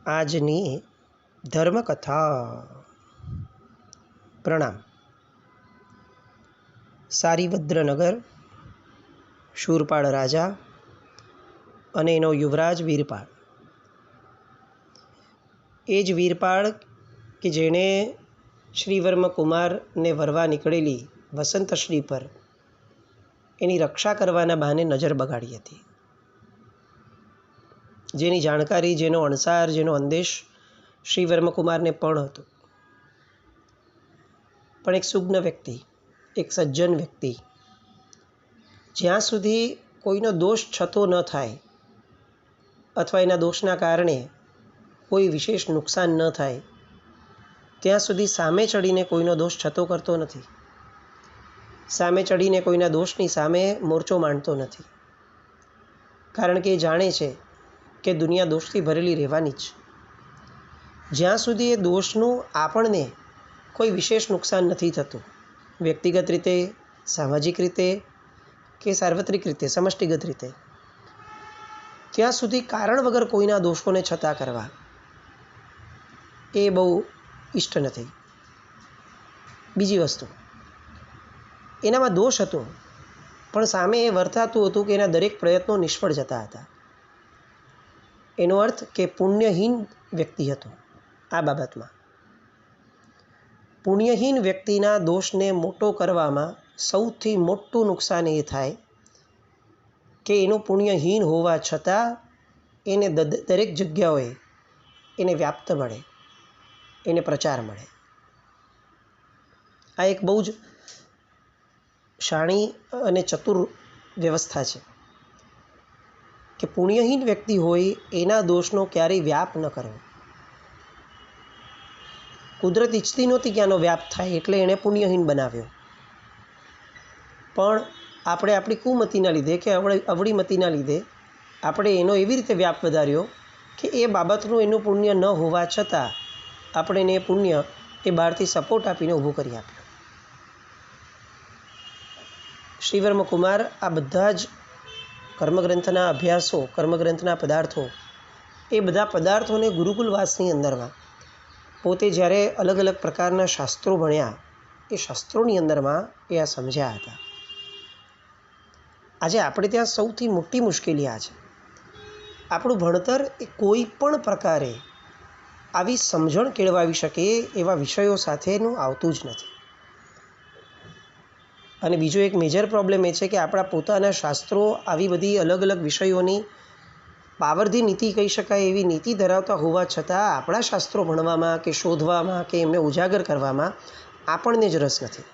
આજની ધર્મકથા. પ્રણામ. સારીભદ્રનગર, શૂરપાળ રાજા અને એનો યુવરાજ વીરપાળ. એ જ વીરપાળ કે જેણે શ્રીવર્મ કુમારને વરવા નીકળેલી વસંતશ્રી પર એની રક્ષા કરવાના બહાને નજર બગાડી હતી. જેની જાણકારી, જેનો અણસાર, જેનો અંદેશ શ્રીવર્મ કુમારને પણ હતો. પણ એક સુજ્ઞ વ્યક્તિ, એક સજ્જન વ્યક્તિ, જ્યાં સુધી કોઈનો દોષ છતો ન થાય અથવા એના દોષના કારણે કોઈ વિશેષ નુકસાન ન થાય ત્યાં સુધી સામે ચડીને કોઈનો દોષ છતો કરતો નથી. સામે ચડીને કોઈના દોષની સામે મોરચો માંડતો નથી. કારણ કે એ જાણે છે કે દુનિયા દોષથી ભરેલી રહેવાની જ. જ્યાં સુધી એ દોષનું આપણને કોઈ વિશેષ નુકસાન નથી થતું, વ્યક્તિગત રીતે, સામાજિક રીતે કે સાર્વત્રિક રીતે, સમષ્ટિગત રીતે, ત્યાં સુધી કારણ વગર કોઈના દોષોને છતા કરવા એ બહુ ઇષ્ટ નથી. બીજી વસ્તુ, એનામાં દોષ હતો પણ સામે એ વર્તાતું હતું કે એના દરેક પ્રયત્નો નિષ્ફળ જતા હતા. એનો અર્થ કે પુણ્યહીન વ્યક્તિ હતો. આ બાબતમાં પુણ્યહીન વ્યક્તિના દોષને મોટો કરવામાં સૌથી મોટું નુકસાન એ થાય કે એનું પુણ્યહીન હોવા છતાં એને દરેક જગ્યાઓએ એને વ્યાપ્ત મળે, એને પ્રચાર મળે. આ એક બહુ જ શાણી અને ચતુર વ્યવસ્થા છે કે પુણ્યહીન વ્યક્તિ હોય એના દોષનો ક્યારેય વ્યાપ ન કરવો. કુદરત ઈચ્છતી નહોતી કે આનો વ્યાપ થાય એટલે એણે પુણ્યહીન બનાવ્યો. પણ આપણે આપણી કુમતીના લીધે કે અવળી મતીના લીધે આપણે એનો એવી રીતે વ્યાપ વધાર્યો કે એ બાબતનું એનું પુણ્ય ન હોવા છતાં આપણે એને પુણ્ય એ બહારથી સપોર્ટ આપીને ઊભું કરી આપ્યું. શ્રીવર્મ કુમાર આ બધા જ કર્મગ્રંથના અભ્યાસો, કર્મગ્રંથના પદાર્થો, એ બધા પદાર્થોને ગુરુકુલવાસની અંદરમાં પોતે જ્યારે અલગ અલગ પ્રકારના શાસ્ત્રો ભણ્યા, એ શાસ્ત્રોની અંદરમાં એ આ સમજ્યા હતા. આજે આપણે ત્યાં સૌથી મોટી મુશ્કેલી આ છે. આપણું ભણતર એ કોઈ પણ પ્રકારે આવી સમજણ કેળવાવી શકે એવા વિષયો સાથેનું આવતું જ નથી. અને બીજો એક મેજર પ્રોબ્લેમ એ છે કે આપણા પોતાના શાસ્ત્રો આવી બધી અલગ અલગ વિષયોની પાવરધી નીતિ કહી શકાય એવી નીતિ ધરાવતા હોવા છતાં આપણા શાસ્ત્રો ભણવામાં કે શોધવામાં કે એમને ઉજાગર કરવામાં આપણને જ રસ નથી.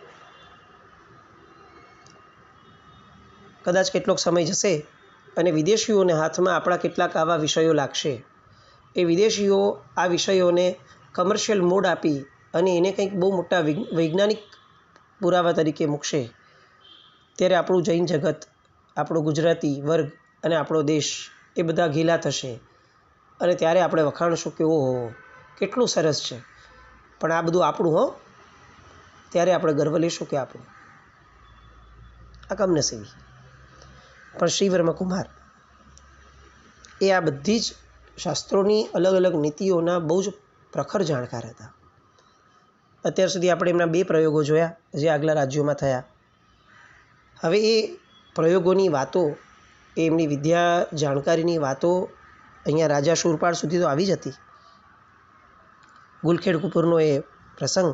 કદાચ કેટલોક સમય જશે અને વિદેશીઓને હાથમાં આપણા કેટલાક આવા વિષયો લાગશે. એ વિદેશીઓ આ વિષયોને કમર્શિયલ મોડ આપી અને એને કંઈક બહુ મોટા વૈજ્ઞાનિક પુરાવા તરીકે મૂકશે. ત્યારે આપણું જૈન જગત, આપણો ગુજરાતી વર્ગ અને આપણો દેશ એ બધા ઘેલા થશે અને ત્યારે આપણે વખાણશું કે ઓહો કેટલું સરસ છે, પણ આ બધું આપણું હો. ત્યારે આપણે ગર્વ લેશું કે આપણું. આ કમનસીબી. પણ શ્રીવર્મ કુમાર એ આ બધી જ શાસ્ત્રોની અલગ અલગ નીતિઓના બહુ જ પ્રખર જાણકાર હતા. અત્યાર સુધી આપણે એમના 2 પ્રયોગો જોયા જે આગલા રાજ્યોમાં થયા. હવે એ પ્રયોગોની વાતો, એ એમની વિદ્યા જાણકારીની વાતો અહીંયા રાજા શૂરપાળ સુધી તો આવી જ હતી. ગુલખેડ કુપુરનો એ પ્રસંગ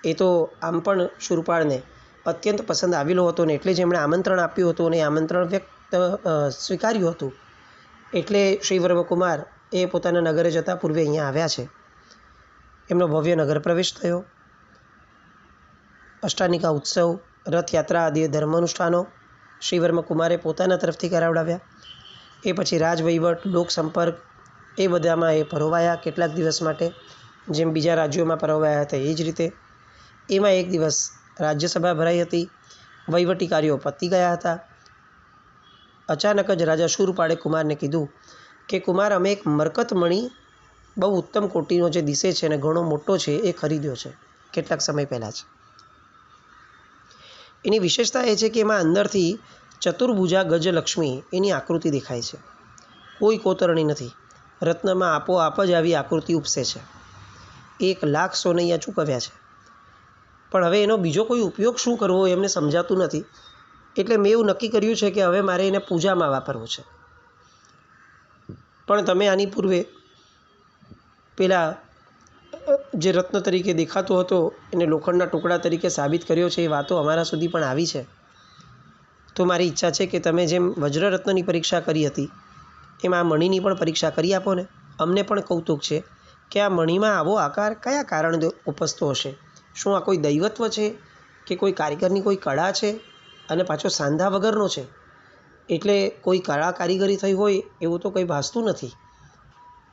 એ તો આમ પણ શૂરપાળને અત્યંત પસંદ આવેલો હતો ને એટલે જ એમણે આમંત્રણ આપ્યું હતું અને આમંત્રણ સ્વીકાર્યું હતું. એટલે શ્રીવર્મ કુમાર એ પોતાના નગરે જતાં પૂર્વે અહીંયા આવ્યા છે. એમનો ભવ્ય નગર પ્રવેશ થયો. અષ્ટાનિકા ઉત્સવ, રથયાત્રા આદિ ધર્મ અનુષ્ઠાનો શ્રીવર્મ કુમારે પોતાના તરફથી કરાવડાવ્યા. એ પછી રાજવહીવટ, લોકસંપર્ક એ બધામાં એ પરોવાયા કેટલાક દિવસ માટે, જેમ બીજા રાજ્યોમાં પરોવાયા હતા એ જ રીતે. એમાં એક દિવસ રાજ્યસભા ભરાઈ હતી. વહીવટી કાર્યો પતી ગયા હતા. અચાનક જ રાજા શૂરપાળે કુમારને કીધું કે કુમાર, અમે એક મરકતમણી બહુ ઉત્તમ કોટીનો જે દિશે છે અને ઘણો મોટો છે એ ખરીદ્યો છે કેટલાક સમય પહેલાં જ. એની વિશેષતા એ છે કે એમાં અંદરથી ચતુર્ભુજા ગજલક્ષ્મી એની આકૃતિ દેખાય છે. કોઈ કોતરણી નથી. રત્નમાં આપોઆપ જ આવી આકૃતિ ઉપસે છે. 1,00,000 સોનૈયા ચૂકવ્યા છે. પણ હવે એનો બીજો કોઈ ઉપયોગ શું કરવો એમને સમજાતું નથી. એટલે મેં એવું નક્કી કર્યું છે કે હવે મારે એને પૂજામાં વાપરવું છે. પણ તમે આની પૂર્વે પેલા જે રત્ન તરીકે દેખાતો હતો એને લોખંડના ટુકડા તરીકે સાબિત કર્યો છે. એ વાતો અમારા સુધી પણ આવી છે. તો મારી ઈચ્છા છે કે તમે જેમ વજ્રરત્નની પરીક્ષા કરી હતી એમ આ મણીની પણ પરીક્ષા કરી આપો ને. અમને પણ કૌતુક છે કે આ મણીમાં આવો આકાર કયા કારણે ઉપજતો હશે. શું આ કોઈ દૈવત્વ છે કે કોઈ કારીગરની કોઈ કળા છે, અને પાછો સાંધા વગરનો છે, એટલે કોઈ કળા કારીગરી થઈ હોય એવું તો કંઈ ભાસતું નથી.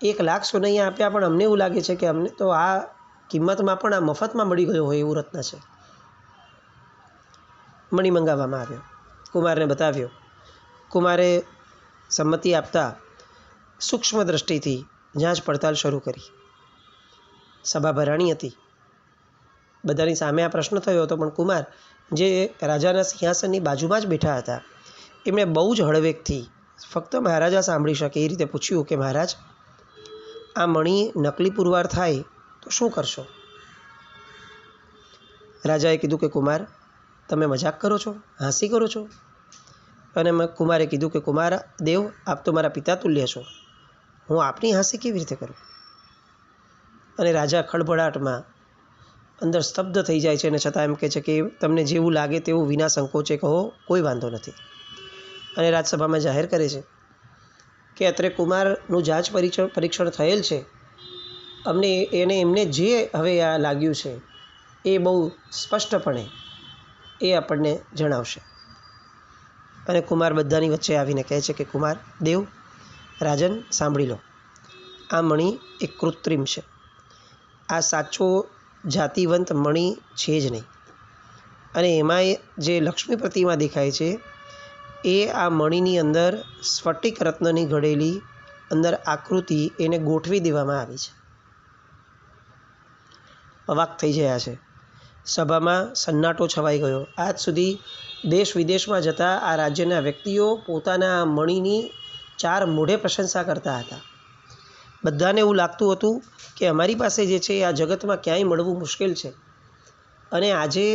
1,00,000 સોનૈયા આપ્યા, પણ અમને એવું લાગે છે કે અમને તો આ કિંમતમાં પણ આ મફતમાં મળી ગયો હોય એવું રત્ન છે. મણી મંગાવવામાં આવ્યો, કુમારને બતાવ્યો. કુમારે સંમતિ આપતા સૂક્ષ્મ દ્રષ્ટિથી જાંચ પડતાલ શરૂ કરી. સભા ભરાણી હતી. બધાની સામે આ પ્રશ્ન થયો હતો, પણ કુમાર જે રાજાના સિંહાસનની બાજુમાં જ બેઠા હતા એમણે બહુ જ હળવેકથી ફક્ત મહારાજા સાંભળી શકે એ રીતે પૂછ્યું કે મહારાજ, આ મણી નકલી પુરવાર થાય તો શું કરશો? રાજાએ કીધું કે કુમાર, તમે મજાક કરો છો, હાંસી કરો છો? અને કુમારે કીધું કે કુમાર દેવ, આપ તો મારા પિતા તુલ્ય છો, હું આપની હાંસી કેવી રીતે કરું? અને રાજા ખળભળાટમાં અંદર સ્તબ્ધ થઈ જાય છે, અને છતાં એમ કહે છે કે તમને જેવું લાગે તેવું વિના સંકોચે કહો, કોઈ વાંધો નથી. અને રાજસભામાં જાહેર કરે છે કે અત્રે કુમારનું જાંચ પરીક્ષણ થયેલ છે. એમને જે હવે આ લાગ્યું છે એ બહુ સ્પષ્ટપણે એ આપણને જણાવશે. અને કુમાર બધાની વચ્ચે આવીને કહે છે કે કુમાર દેવ, રાજન, સાંભળી લો. આ મણી એક કૃત્રિમ છે. આ સાચો જાતિવંત મણી છે જ નહીં. અને એમાં જે લક્ષ્મી પ્રતિમા દેખાય છે એ આ મણીની અંદર સ્ફટિક રત્નની ઘડેલી અંદર આકૃતિ એને ગોઠવી દેવામાં આવી છે. અવાક થઈ ગયા છે. સભામાં સન્નાટો છવાઈ ગયો. આજ સુધી દેશ વિદેશમાં જતા આ રાજ્યના વ્યક્તિઓ પોતાના મણીની 4 મોઢે પ્રશંસા કરતા હતા. બધાને એવું લાગતું હતું કે અમારી પાસે જે છે આ જગતમાં ક્યાંય મળવું મુશ્કેલ છે. અને આજે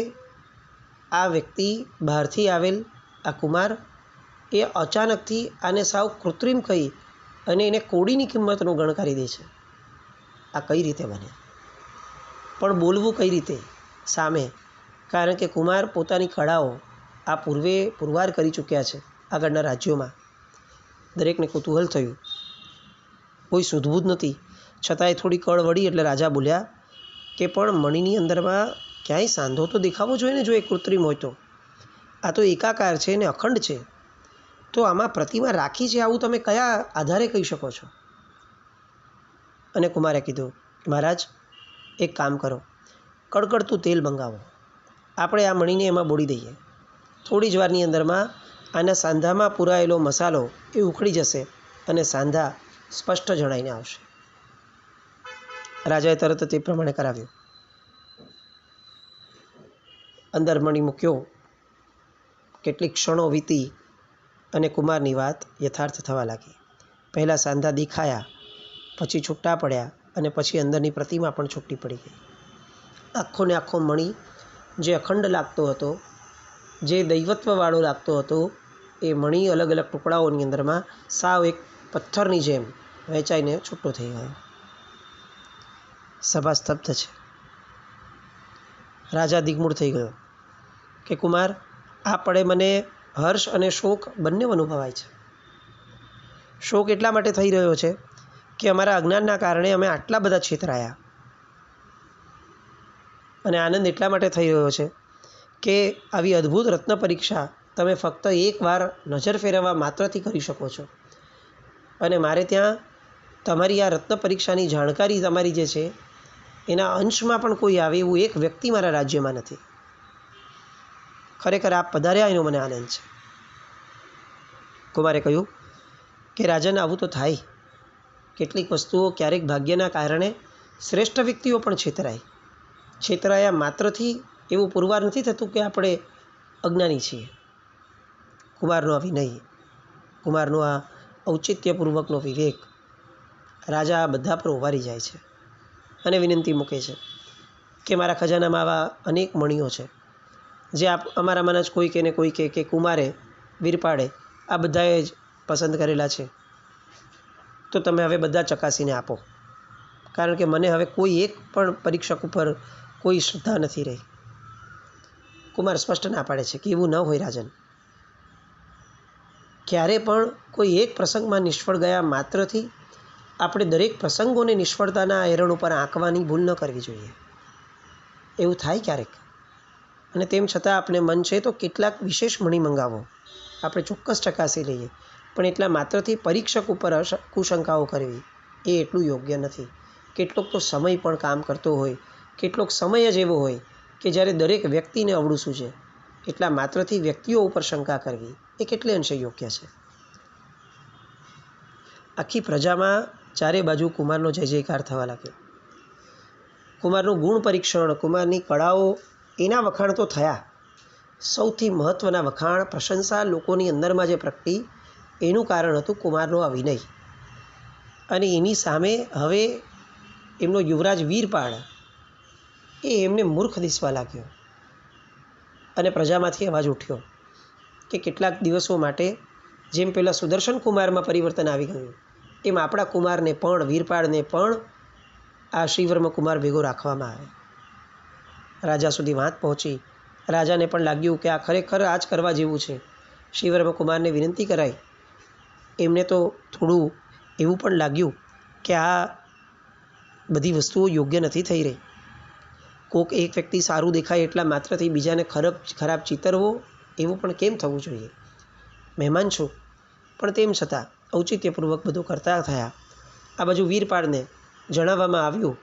આ વ્યક્તિ બહારથી આવેલ આ કુમાર એ અચાનકથી આને સાવ કૃત્રિમ કહી અને એને કોડીની કિંમતનું ગણકારી દે છે. આ કઈ રીતે બને? પણ બોલવું કઈ રીતે સામે? કારણ કે કુમાર પોતાની કળાઓ આ પૂર્વે પુરવાર કરી ચૂક્યા છે આગળના રાજ્યોમાં. દરેકને કુતૂહલ થયું. કોઈ સૂઝબૂઝ નથી. છતાંય થોડી કળ વળી એટલે રાજા બોલ્યા કે પણ મણીની અંદરમાં ક્યાંય સાંધો તો દેખાવો જોઈએ ને, જો એ કૃત્રિમ હોય તો. આ તો એકાકાર છે ને અખંડ છે. તો આમાં પ્રતિમા રાખી છે આવું તમે કયા આધારે કહી શકો છો? અને કુમારે કીધું મહારાજ, એક કામ કરો, કડકડતું તેલ મંગાવો, આપણે આ મણીને એમાં બોળી દઈએ. થોડી જ વારની અંદરમાં આના સાંધામાં પુરાયેલો મસાલો એ ઉખડી જશે અને સાંધા સ્પષ્ટ જણાઈને આવશે. રાજાએ તરત તે પ્રમાણે કરાવ્યું. અંદર મણી મૂક્યો. કેટલીક ક્ષણો વીતી અને કુમારની વાત યથાર્થ થવા લાગી. પહેલાં સાંધા દેખાયા, પછી છૂટા પડ્યા, અને પછી અંદરની પ્રતિમા પણ છૂટી પડી ગઈ. આખો ને આખો મણી જે અખંડ લાગતો હતો, જે દૈવત્વવાળો લાગતો હતો, એ મણી અલગ અલગ ટુકડાઓની અંદરમાં સાવ એક પથ્થરની જેમ વહેંચાઈને છૂટો થઈ ગયો. સભા સ્તબ્ધ છે. રાજા દિગ્મૂઢ થઈ ગયો કે કુમાર, આ પડે મને હર્ષ અને શોક બંને અનુભવાય છે. શોક એટલા માટે થઈ રહ્યો છે કે અમારા અજ્ઞાનના કારણે અમે આટલા બધા છેતરાયા, અને આનંદ એટલા માટે થઈ રહ્યો છે કે આવી અદ્ભુત રત્ન પરીક્ષા તમે ફક્ત એકવાર નજર ફેરવવા માત્રથી કરી શકો છો. અને મારે ત્યાં તમારી આ રત્ન પરીક્ષાની જાણકારી તમારી જે છે એના અંશમાં પણ કોઈ આવે એવું એક વ્યક્તિ મારા રાજ્યમાં નથી. ખરેખર આપ પધાર્યા એનો મને આનંદ છે. કુમારે કહ્યું કે રાજન, આવું તો થાય. કેટલીક વસ્તુઓ ક્યારેક ભાગ્યના કારણે શ્રેષ્ઠ વ્યક્તિઓ પણ છેતરાય. છેતરાયા માત્રથી એવું પુરવાર નથી થતું કે આપણે અજ્ઞાની છીએ. કુમારનો આ વિનય, કુમારનો આ ઔચિત્યપૂર્વકનો વિવેક રાજા આ બધા પર ઉભારી જાય છે અને વિનંતી મૂકે છે કે મારા ખજાનામાં આવા અનેક મણીઓ છે જે અમારામાંના જ કોઈ કે કુમારે વીરપાડે આ બધાએ જ પસંદ કરેલા છે, તો તમે હવે બધા ચકાસીને આપો, કારણ કે મને હવે કોઈ એક પણ પરીક્ષક ઉપર કોઈ શ્રદ્ધા નથી રહી. કુમાર સ્પષ્ટ ના પાડે છે કે એવું ન હોય રાજન. ક્યારે પણ કોઈ એક પ્રસંગમાં નિષ્ફળ ગયા માત્રથી આપણે દરેક પ્રસંગોને નિષ્ફળતાના એરણ ઉપર આંકવાની ભૂલ ન કરવી જોઈએ. એવું થાય ક્યારેક, અને તેમ છતાં આપણે મન છે તો કેટલાક વિશેષ મણી મંગાવો, આપણે ચોક્કસ ચકાસી લઈએ, પણ એટલા માત્રથી પરીક્ષક ઉપર કુશંકાઓ કરવી એ એટલું યોગ્ય નથી. કેટલોક તો સમય પણ કામ કરતો હોય, કેટલોક સમય જ એવો હોય કે જ્યારે દરેક વ્યક્તિને અવળું સૂઝે, એટલા માત્રથી વ્યક્તિઓ ઉપર શંકા કરવી એ કેટલે અંશે યોગ્ય છે. આખી પ્રજામાં ચારે બાજુ કુમારનો જય જયકાર થવા લાગ્યો. કુમારનું ગુણ પરીક્ષણ, કુમારની કળાઓ, એના વખાણ તો થયા. સૌથી મહત્ત્વના વખાણ, પ્રશંસા લોકોની અંદરમાં જે પ્રગટી, એનું કારણ હતું કુમારનો આ વિનય. અને એની સામે હવે એમનો યુવરાજ વીરપાળ એ એમને મૂર્ખ દિસવા લાગ્યો. અને પ્રજામાંથી અવાજ ઉઠ્યો કે કેટલાક દિવસો માટે જેમ પહેલાં સુદર્શન કુમારમાં પરિવર્તન આવી ગયું, એમ આપણા કુમારને પણ, વીરપાળને પણ આ શ્રીવર્મ કુમાર ભેગો રાખવામાં આવે. રાજા સુધી વાત પહોંચી. રાજાને પણ લાગ્યું કે આ ખરેખર આ જ કરવા જેવું છે. શ્રીવર્મ કુમારને વિનંતી કરાઈ. એમને તો થોડું એવું પણ લાગ્યું કે આ બધી વસ્તુઓ યોગ્ય નથી થઈ રહી. કોક એક વ્યક્તિ સારું દેખાય એટલા માત્રથી બીજાને ખરાબ ચિતરવો, એવું પણ કેમ થવું જોઈએ? મહેમાન છું, પણ તેમ છતાં ઔચિત્યપૂર્વક બધું કરતા થયા. આ બાજુ વીરપાળને જણાવવામાં આવ્યું,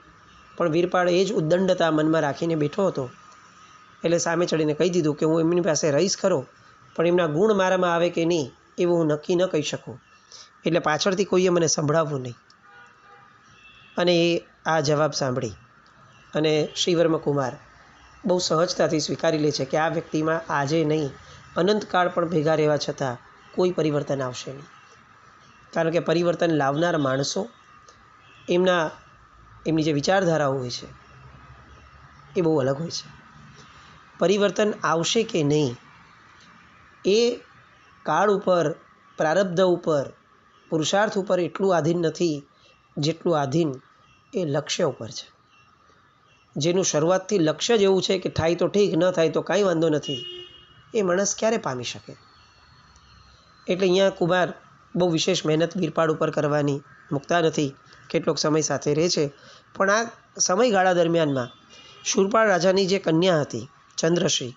પણ વીરપાળ એ જ ઉદ્દંડતા મનમાં રાખીને બેઠો હતો. એટલે સામે ચડીને કહી દીધું કે હું એમની પાસે રહીશ ખરો, પણ એમના ગુણ મારામાં આવે કે નહીં એવું હું નક્કી ન કહી શકું, એટલે પાછળથી કોઈએ મને સંભળાવવું નહીં. અને એ આ જવાબ સાંભળી અને શ્રીવર્મ કુમાર બહુ સહજતાથી સ્વીકારી લે છે કે આ વ્યક્તિમાં આજે નહીં, અનંતકાળ પણ ભેગા રહેવા છતાં કોઈ પરિવર્તન આવશે નહીં. કારણ કે પરિવર્તન લાવનાર માણસો, એમની જે વિચારધારાઓ હોય છે એ બહુ અલગ હોય છે. પરિવર્તન આવશે કે નહીં એ કાળ ઉપર, પ્રારબ્ધ ઉપર, પુરુષાર્થ ઉપર એટલું આધીન નથી જેટલું આધીન એ લક્ષ્ય ઉપર છે. જેનું શરૂઆતથી લક્ષ્ય જ એવું છે કે થાય તો ઠીક, ન થાય તો કાંઈ વાંધો નથી, એ માણસ ક્યારે પામી શકે? એટલે અહીંયા કુમાર બહુ વિશેષ મહેનત વીરપાળ ઉપર કરવાની મૂકતા નથી. કેટલોક સમય સાથે રહે છે, પણ આ સમયગાળા દરમિયાનમાં શૂરપાળ રાજાની જે કન્યા હતી ચંદ્રશ્રી,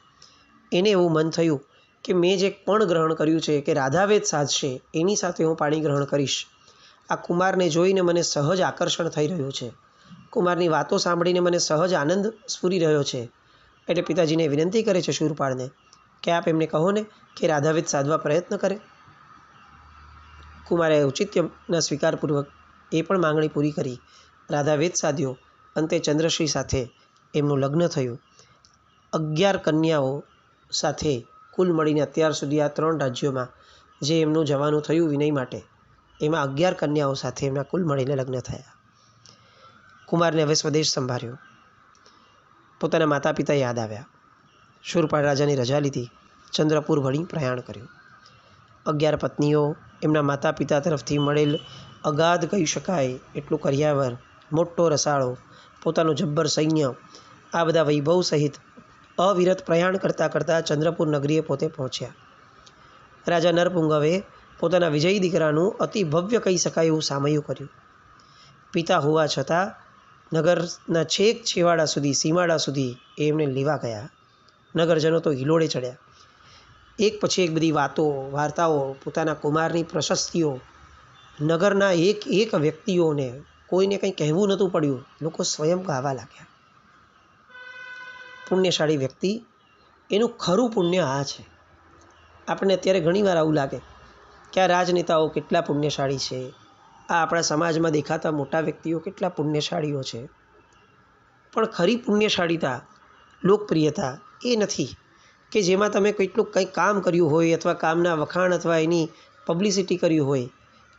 એને એવું મન થયું કે મેં જે પણ ગ્રહણ કર્યું છે કે રાધાવેદ સાધશે એની સાથે હું પાણી ગ્રહણ કરીશ. આ કુમારને જોઈને મને સહજ આકર્ષણ થઈ રહ્યું છે, કુમારની વાતો સાંભળીને મને સહજ આનંદ સ્ફુરી રહ્યો છે. એટલે પિતાજીને વિનંતી કરે છે શૂરપાળને કે આપ એમને કહો ને કે રાધાવેદ સાધવા પ્રયત્ન કરે. કુમારે ઔચિત્યના સ્વીકારપૂર્વક એ પણ માંગણી પૂરી કરી. રાધાવેદ સાધ્યો. અંતે ચંદ્રશ્રી સાથે એમનું લગ્ન થયું. 11 કન્યાઓ સાથે કુલ મળીને અત્યાર સુધી આ 3 રાજ્યોમાં જે એમનું જવાનું થયું વિનય માટે, એમાં 11 કન્યાઓ સાથે એમના કુલ મળીને લગ્ન થયા. કુમારને હવે સ્વદેશ સંભાળ્યો. પોતાના માતા પિતા યાદ આવ્યા. શૂરપાળ રાજાની રજા લીધી. ચંદ્રપુર વળી પ્રયાણ કર્યું. 11 પત્નીઓ, એમના માતા પિતા તરફથી મળેલ અગાધ કહી શકાય એટલું કર્યાવર, મોટો રસાળો, પોતાનું જબ્બર સૈન્ય, આ બધા વૈભવ સહિત અવિરત પ્રયાણ કરતાં કરતાં ચંદ્રપુર નગરીએ પોતે પહોંચ્યા. રાજા નરપુંગવે પોતાના વિજયી દીકરાનું અતિ ભવ્ય કહી શકાય એવું સામયું કર્યું. પિતા હોવા છતાં નગરના છેક છેવાડા સુધી, સીમાડા સુધી એ એમને લેવા ગયા. નગરજનો તો હિલોળે ચડ્યા. એક પછી એક બધી વાતો, વાર્તાઓ, પોતાના કુમારની પ્રશસ્તિઓ, નગરના એક વ્યક્તિઓને કોઈને કંઈ કહેવું નહોતું પડ્યું, લોકો સ્વયં ગાવા લાગ્યા. પુણ્યશાળી વ્યક્તિ, એનું ખરું પુણ્ય આ છે. આપણને અત્યારે ઘણીવાર આવું લાગે કે આ રાજનેતાઓ કેટલા પુણ્યશાળી છે, આ આપણા સમાજમાં દેખાતા મોટા વ્યક્તિઓ કેટલા પુણ્યશાળીઓ છે. પણ ખરી પુણ્યશાળીતા, લોકપ્રિયતા એ નથી કે જેમાં તમે કંઈક કામ કર્યું હોય અથવા કામના વખાણ અથવા એની પબ્લિસિટી કર્યું હોય,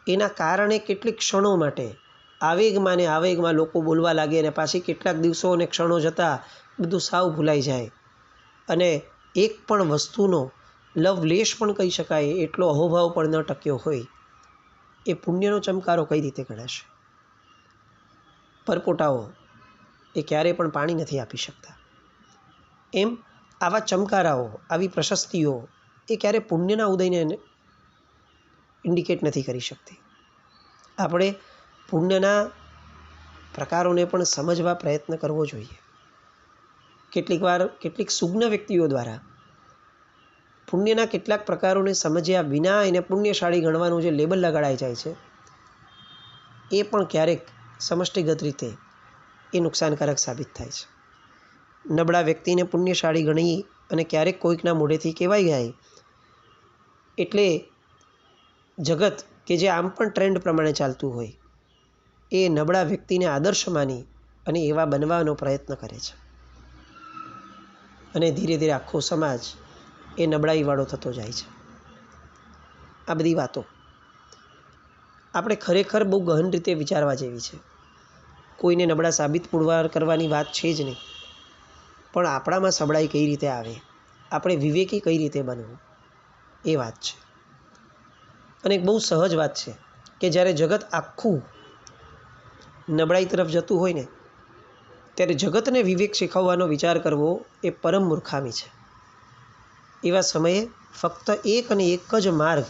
એના કારણે કેટલીક ક્ષણો માટે આવેગમાં ને આવેગમાં લોકો બોલવા લાગે અને પાછી કેટલાક દિવસો અને ક્ષણો જતાં બધું સાવ ભૂલાઈ જાય અને એક પણ વસ્તુનો લવલેશ પણ કહી શકાય એટલો અહોભાવ પણ ન ટક્યો હોય, એ પુણ્યનો ચમકારો કઈ રીતે ગણાશે? પરપોટાઓ એ ક્યારેય પણ પાણી નથી આપી શકતા. એમ આવા ચમકારાઓ, આવી પ્રશસ્તિઓ એ ક્યારેય પુણ્યના ઉદયને ઇન્ડિકેટ નથી કરી શકતી. આપણે પુણ્યના પ્રકારોને પણ સમજવા પ્રયત્ન કરવો જોઈએ. કેટલીક સુજ્ઞ વ્યક્તિઓ દ્વારા પુણ્યના કેટલાક પ્રકારોને સમજ્યા વિના એને પુણ્યશાળી ગણવાનું જે લેબલ લગાડાઈ જાય છે, એ પણ ક્યારેક સમષ્ટિગત રીતે એ નુકસાનકારક સાબિત થાય છે. નબળા વ્યક્તિને પુણ્યશાળી ગણી અને ક્યારેક કોઈકના મોઢેથી કહેવાઈ જાય એટલે જગત કે જે આમ પણ ટ્રેન્ડ પ્રમાણે ચાલતું હોય, એ નબળા વ્યક્તિને આદર્શ માની અને એવા બનવાનો પ્રયત્ન કરે છે અને ધીરે ધીરે આખો સમાજ એ નબળાઈવાળો થતો જાય છે. આ બધી વાતો આપણે ખરેખર બહુ ગહન રીતે વિચારવા જેવી છે. કોઈને નબળા સાબિત પુરવાર કરવાની વાત છે જ નહીં, પણ આપણામાં સબળાઈ કઈ રીતે આવે, આપણે વિવેકી કઈ રીતે બનવું, એ વાત છે. અને એક બહુ સહજ વાત છે કે જ્યારે જગત આખું નબળાઈ તરફ જતું હોય ને, ત્યારે જગતને વિવેક શીખવવાનો વિચાર કરવો એ પરમ મૂર્ખામી છે. એવા સમયે ફક્ત એક અને એક જ માર્ગ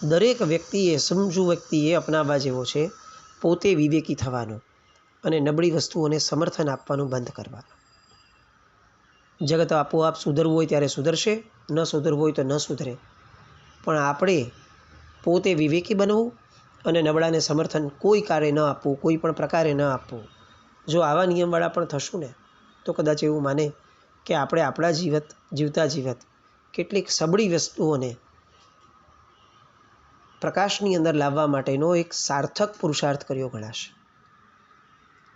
દરેક વ્યક્તિએ, સમજુ વ્યક્તિએ અપનાવવા જેવો છે, પોતે વિવેકી થવાનો અને નબળી વસ્તુઓને સમર્થન આપવાનું બંધ કરવાનું. જગત આપોઆપ સુધરવું હોય ત્યારે સુધરશે, ન સુધરવું હોય તો ન સુધરે, પણ આપણે પોતે વિવેકી બનવું અને નબળાને સમર્થન કોઈ કાર્ય ન આપવું, કોઈ પણ પ્રકારે ન આપવું. જો આવા નિયમવાળા પણ થશું ને, તો કદાચ એવું માને કે આપણે આપણા જીવતા જીવત કેટલીક સબળી વસ્તુઓને પ્રકાશની અંદર લાવવા માટેનો એક સાર્થક પુરુષાર્થ કર્યો ગણાશે.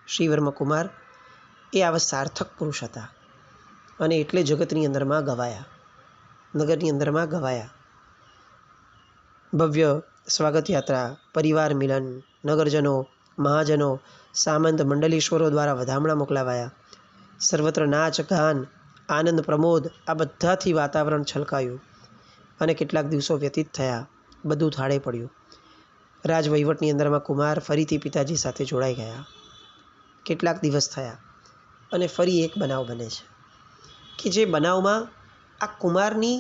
શ્રી વર્મકુમાર એ આવા સાર્થક પુરુષ હતા અને એટલે જગતની અંદરમાં ગવાયા, નગરની અંદરમાં ગવાયા. ભવ્ય સ્વાગત યાત્રા, પરિવાર મિલન, નગરજનો, મહાજનો, સામંત મંડલેશ્વરો દ્વારા વધામણા મોકલાવાયા. સર્વત્ર નાચ, ગાન, આનંદ, પ્રમોદ, આ બધાથી વાતાવરણ છલકાયું અને કેટલાક દિવસો વ્યતીત થયા. બધું થાળે પડ્યું. રાજવહીવટની અંદરમાં કુમાર ફરીથી પિતાજી સાથે જોડાઈ ગયા. કેટલાક દિવસ થયા અને ફરી એક બનાવ બને છે કે જે બનાવમાં આ કુમારની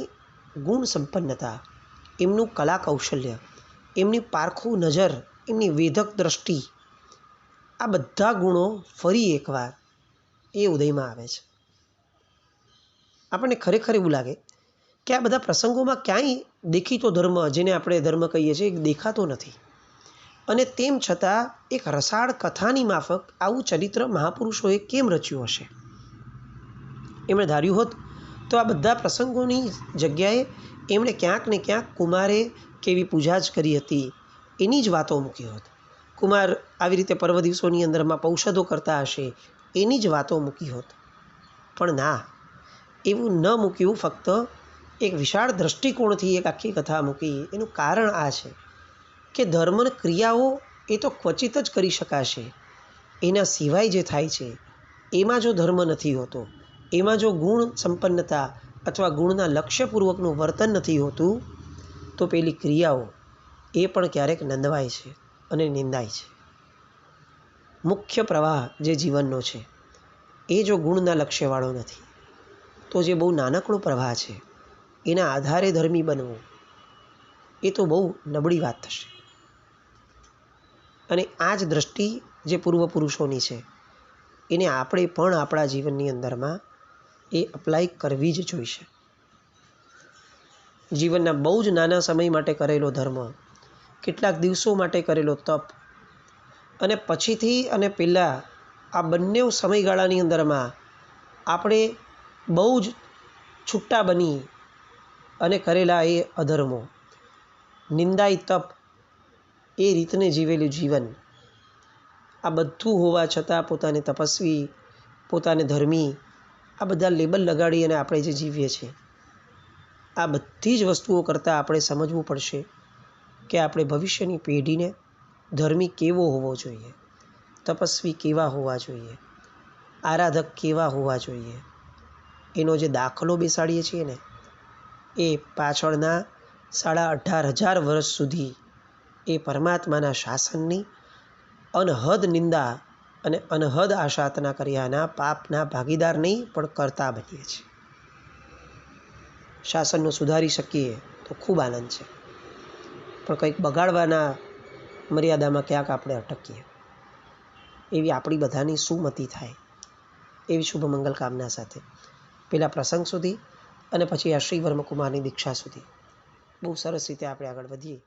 ગુણ સંપન્નતા, એમનું કલા કૌશલ્ય, એમની પારખું નજર, એમની વેધક દ્રષ્ટિ, આ બધા ગુણો ફરી એકવાર એ ઉદયમાં આવે છે. આપણને ખરેખર એવું લાગે કે આ બધા પ્રસંગોમાં ક્યાંય દેખીતો ધર્મ, જેને આપણે ધર્મ કહીએ છીએ, દેખાતો નથી. અને તેમ છતાં એક રસાળ કથાની માફક આવું ચરિત્ર મહાપુરુષોએ કેમ રચ્યું હશે? એમણે ધાર્યું હોત તો આ બધા પ્રસંગોની જગ્યાએ એમણે ક્યાંક ને ક્યાંક કુમારે કેવી પૂજા જ કરી હતી એની જ વાતો મૂકી હોત. કુમાર આવી રીતે પર્વ દિવસોની અંદરમાં પૌષધો કરતા હશે એની જ વાતો મૂકી હોત. પણ ના, એવું ન મૂક્યું. ફક્ત એક વિશાળ દૃષ્ટિકોણથી એક આખી કથા મૂકી. એનું કારણ આ છે કે ધર્મ ક્રિયાઓ એ તો ક્વચિત જ કરી શકાશે, એના સિવાય જે થાય છે એમાં જો ધર્મ નથી હોતો, એમાં જો ગુણ સંપન્નતા અથવા ગુણના લક્ષ્યપૂર્વકનું વર્તન નથી હોતું, તો પેલી ક્રિયાઓ એ પણ ક્યારેક નંદવાય છે અને નિંદાય છે. મુખ્ય પ્રવાહ જે જીવનનો છે એ જો ગુણના લક્ષ્યવાળો નથી, તો જે બહુ નાનકડો પ્રવાહ છે એના આધારે ધર્મી બનવું એ તો બહુ નબળી વાત થશે. અને આ જ દ્રષ્ટિ જે પૂર્વપુરુષોની છે એને આપણે પણ આપણા જીવનની અંદરમાં એ અપ્લાય કરવી જ જોઈશે. જીવનના બહુ જ નાના સમય માટે કરેલો ધર્મ, કેટલાક દિવસો માટે કરેલો તપ અને પછીથી અને પહેલાં આ બંને સમયગાળાની અંદરમાં આપણે બહુ જ છૂટા બની અને કરેલા એ અધર્મો, નિંદાય તપ, એ રીતને જીવેલું જીવન, આ બધું હોવા છતાં પોતાને તપસ્વી, પોતાને ધર્મી, આ બધા લેબલ લગાડી અને આપણે જે જીવીએ છીએ, આ બધી જ વસ્તુઓ કરતાં આપણે સમજવું પડશે કે આપણે ભવિષ્યની પેઢીને ધર્મી કેવો હોવો જોઈએ, તપસ્વી કેવા હોવા જોઈએ, આરાધક કેવા હોવા જોઈએ, એનો જે દાખલો બેસાડીએ છીએ ને, એ પાછળના 18,500 વર્ષ સુધી એ પરમાત્માના શાસનની અનહદ નિંદા અને અનહદ આશાતના કર્યાના પાપના ભાગીદાર નહીં પણ કરતા બનીએ છીએ. શાસનનું સુધારી શકીએ તો ખૂબ આનંદ છે, પણ કંઈક બગાડવાના મર્યાદામાં ક્યાંક આપણે અટકીએ, એવી આપણી બધાની સુમતિ થાય એવી શુભ મંગલ કામના સાથે પેલા પ્રસંગ સુધી અને પછી આ શ્રી વર્મકુમારની દીક્ષા સુધી બહુ સરસ રીતે આપણે આગળ વધીએ.